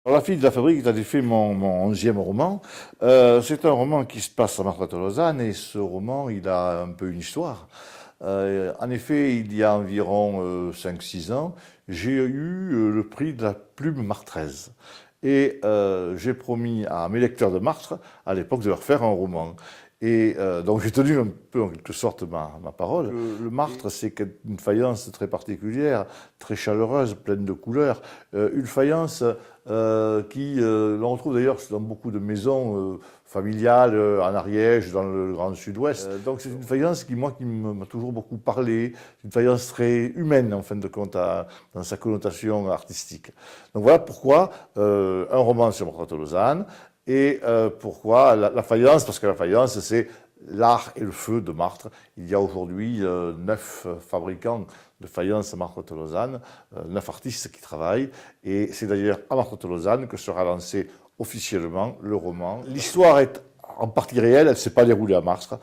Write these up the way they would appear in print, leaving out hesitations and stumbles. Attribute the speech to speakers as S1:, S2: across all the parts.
S1: La fille de la fabrique est en effet mon 11e roman. C'est un roman qui se passe à Marthe-Lausanne et ce roman, il a un peu une histoire. En effet, il y a environ 5-6 ans, j'ai eu le prix de la plume martraise. Et j'ai promis à mes lecteurs de Martre, à l'époque, de leur faire un roman. Et donc j'ai tenu un peu en quelque sorte ma parole. Le martre, c'est une faïence très particulière, très chaleureuse, pleine de couleurs. Une faïence l'on retrouve d'ailleurs dans beaucoup de maisons familiales en Ariège, dans le Grand Sud-Ouest. Donc c'est une faïence qui m'a toujours beaucoup parlé, une faïence très humaine en fin de compte dans sa connotation artistique. Donc voilà pourquoi un roman sur Marthe-Lausanne. Et pourquoi la faïence? Parce que la faïence, c'est l'art et le feu de Martre. Il y a aujourd'hui 9 fabricants de faïence à Marthe-Lausanne, 9 artistes qui travaillent. Et c'est d'ailleurs à Marthe-Lausanne que sera lancé officiellement le roman. L'histoire est en partie réelle, elle ne s'est pas déroulée à Martre.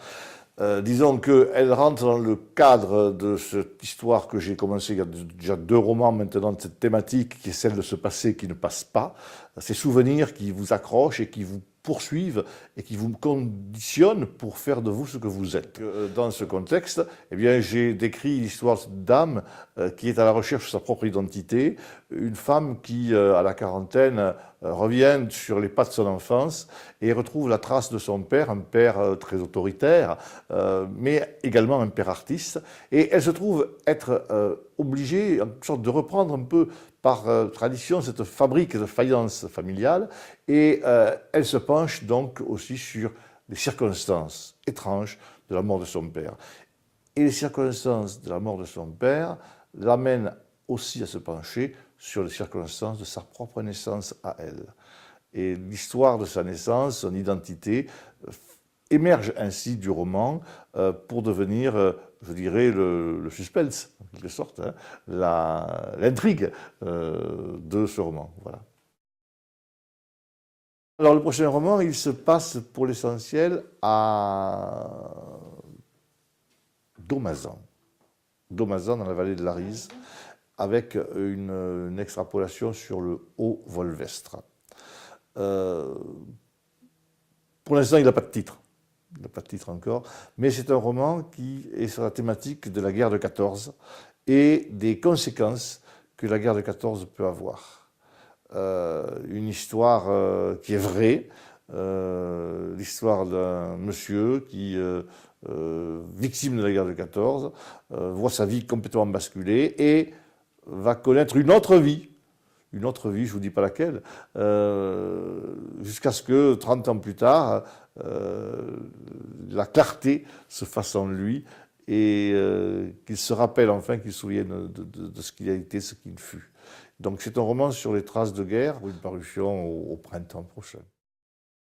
S1: Disons qu'elle rentre dans le cadre de cette histoire que j'ai commencé il y a déjà 2 romans maintenant de cette thématique qui est celle de ce passé qui ne passe pas. Ces souvenirs qui vous accrochent et qui vous poursuivent et qui vous conditionnent pour faire de vous ce que vous êtes. Dans ce contexte, eh bien, j'ai décrit l'histoire d'une dame qui est à la recherche de sa propre identité, une femme qui, à la quarantaine, revient sur les pas de son enfance et retrouve la trace de son père, un père très autoritaire, mais également un père artiste. Et elle se trouve être obligée, en sorte, de reprendre un peu par tradition cette fabrique de faïence familiale, et elle se penche donc aussi sur les circonstances étranges de la mort de son père. Et les circonstances de la mort de son père l'amènent aussi à se pencher sur les circonstances de sa propre naissance à elle. Et l'histoire de sa naissance, son identité, émerge ainsi du roman pour devenir, je dirais, le suspense, en quelque sorte, hein, l'intrigue de ce roman. Voilà. Alors le prochain roman, il se passe pour l'essentiel à Domazan. Domazan dans la vallée de l'Arise, avec une extrapolation sur le Haut-Volvestre. Pour l'instant, il n'a pas de titre. Il n'a pas de titre encore, mais c'est un roman qui est sur la thématique de la guerre de 14 et des conséquences que la guerre de 14 peut avoir. Une histoire qui est vraie, l'histoire d'un monsieur qui, victime de la guerre de 14, voit sa vie complètement basculer et va connaître une autre vie, je ne vous dis pas laquelle, jusqu'à ce que 30 ans plus tard, la clarté se fasse en lui et qu'il se rappelle enfin, qu'il se souvienne de ce qu'il a été, ce qu'il fut. Donc c'est un roman sur les traces de guerre, pour une parution au printemps prochain.